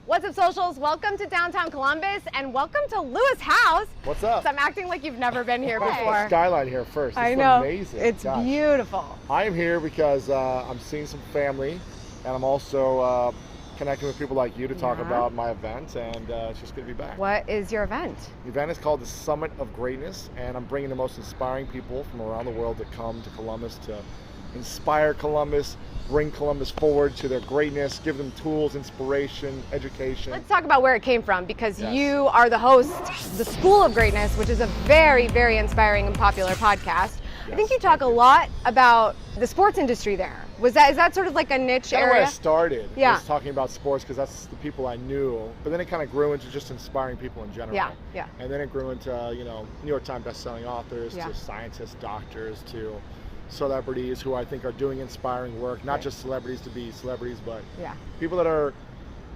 What's up, socials? Welcome to downtown Columbus and welcome to Lewis House. What's up? So I'm acting like you've never been here before. Skyline here first. I know. Amazing. It's beautiful. I am here because I'm seeing some family, and I'm also connecting with people like you to talk about my event, and it's just good to be back. What is your event? The event is called the Summit of Greatness, and I'm bringing the most inspiring people from around the world to come to Columbus to inspire Columbus, bring Columbus forward to their greatness, give them tools, inspiration, education. Let's talk about where it came from, because you are the host, the School of Greatness, which is a very, very inspiring and popular podcast. I think you talk a lot about the sports industry there. Is that sort of like a niche area? Where I started was talking about sports because that's the people I knew, but then it kind of grew into just inspiring people in general. Yeah. And then it grew into, New York Times best-selling authors, to scientists, doctors, to celebrities who I think are doing inspiring work, not just celebrities to be celebrities, but people that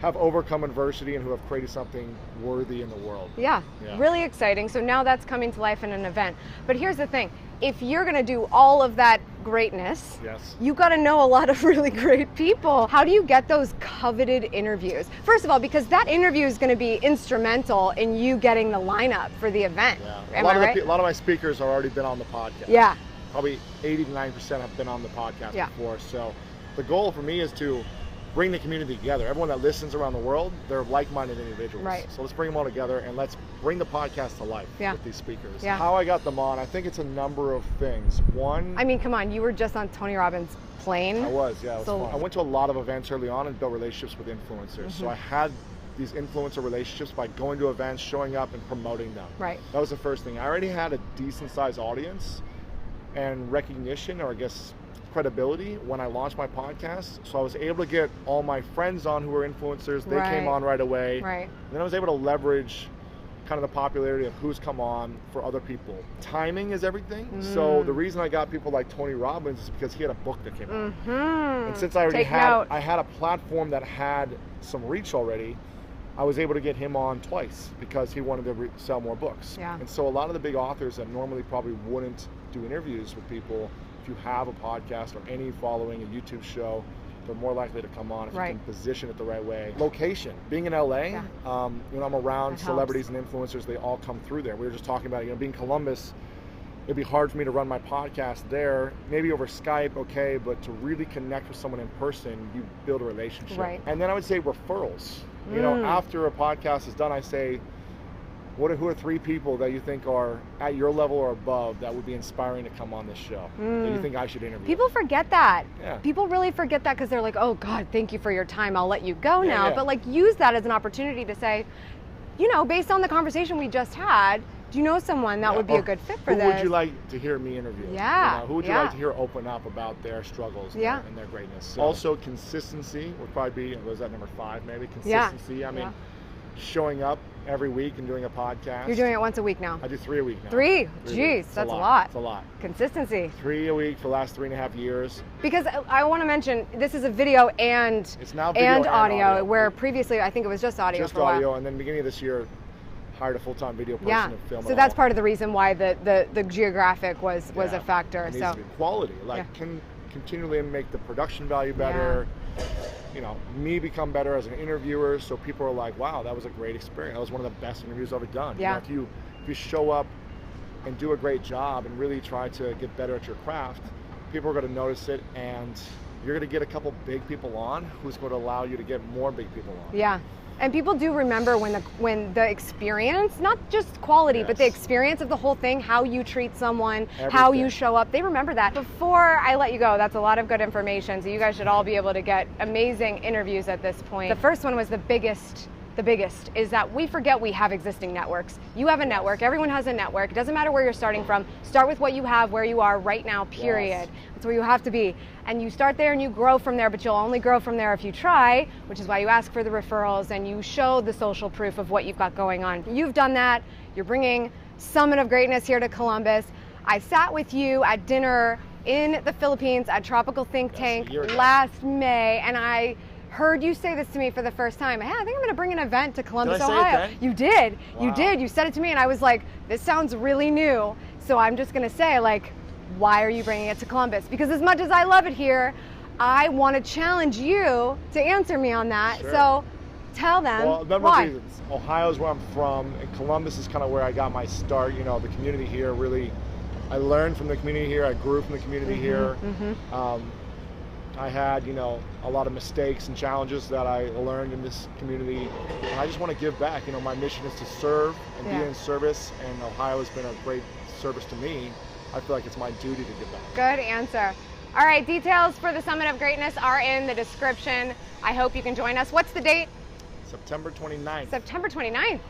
have overcome adversity and who have created something worthy in the world. Yeah, really exciting. So now that's coming to life in an event. But here's the thing, if you're gonna do all of that greatness, you gotta know a lot of really great people. How do you get those coveted interviews? First of all, because that interview is gonna be instrumental in you getting the lineup for the event. Am I right? A lot of my speakers have already been on the podcast. Probably 80 to 90% have been on the podcast before. So the goal for me is to bring the community together. Everyone that listens around the world, they're like-minded individuals. So let's bring them all together and let's bring the podcast to life with these speakers. How I got them on, I think it's a number of things. One, I mean, come on, you were just on Tony Robbins' plane. I was, it was fun. I went to a lot of events early on and built relationships with influencers. So I had these influencer relationships by going to events, showing up and promoting them. That was the first thing. I already had a decent sized audience and recognition, or I guess credibility, when I launched my podcast. So I was able to get all my friends on who were influencers. They came on right away. And then I was able to leverage kind of the popularity of who's come on for other people. Timing is everything. So the reason I got people like Tony Robbins is because he had a book that came out. And since I already had a platform that had some reach already, I was able to get him on twice because he wanted to sell more books. And so a lot of the big authors that normally probably wouldn't do interviews with people, if you have a podcast or any following, a YouTube show, they're more likely to come on if you can position it the right way. Location, being in LA, I'm around celebrities and influencers, they all come through there. We were just talking about it, being Columbus, it'd be hard for me to run my podcast there, maybe over Skype, okay, but to really connect with someone in person, you build a relationship. And then I would say referrals. After a podcast is done, I say, who are 3 people that you think are at your level or above that would be inspiring to come on this show that you think I should interview? People forget that. People really forget that because they're like, oh God, thank you for your time, I'll let you go now. But like, use that as an opportunity to say, based on the conversation we just had, do you know someone that would be a good fit for this? Who would you like to hear me interview? Who would you like to hear open up about their struggles and their greatness? So also, consistency would probably be, was that number 5 maybe? Consistency. I mean, showing up every week and doing a podcast. You're doing it once a week now? I do 3 a week now. 3? Jeez, that's a lot. It's a lot. Consistency. 3 a week for the last 3.5 years. Because I want to mention, this is a video and audio, where previously I think it was just audio for a while. Just audio, and then beginning of this year, hired a full-time video person to film it. So that's part of the reason why the geographic was a factor. It needs to be quality, can continually make the production value better. Me become better as an interviewer, so people are like, wow, that was a great experience. That was one of the best interviews I've ever done. If you show up and do a great job and really try to get better at your craft, people are going to notice it, and you're going to get a couple big people on who's going to allow you to get more big people on. And people do remember when the experience, not just quality, but the experience of the whole thing, how you treat someone, how you show up, they remember that. Before I let you go, that's a lot of good information, so you guys should all be able to get amazing interviews at this point. The first one was the biggest is that we forget we have existing networks. You have a network, everyone has a network. It doesn't matter where you're starting from. Start with what you have, where you are right now, period. That's where you have to be. And you start there and you grow from there, but you'll only grow from there if you try, which is why you ask for the referrals and you show the social proof of what you've got going on. You've done that. You're bringing Summit of Greatness here to Columbus. I sat with you at dinner in the Philippines at Tropical Think Tank last May, and I heard you say this to me for the first time. Hey, I think I'm going to bring an event to Columbus, Ohio. You did. Wow. You did. You said it to me, and I was like, this sounds really new. So I'm just going to say, like, why are you bringing it to Columbus? Because as much as I love it here, I want to challenge you to answer me on that. So Tell them. Well, a number why. of reasons. Ohio is where I'm from, and Columbus is kind of where I got my start. You know, the community here really, I learned from the community here. I grew from the community here. I had, you know, a lot of mistakes and challenges that I learned in this community, and I just want to give back. You know, my mission is to serve and be in service, and Ohio has been a great service to me. I feel like it's my duty to give back. Good answer. All right, details for the Summit of Greatness are in the description. I hope you can join us. What's the date? September 29th. September 29th.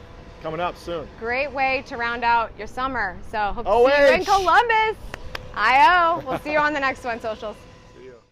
Coming up soon. Great way to round out your summer. So hope to see you in Columbus. I-O. We'll see you on the next one, socials.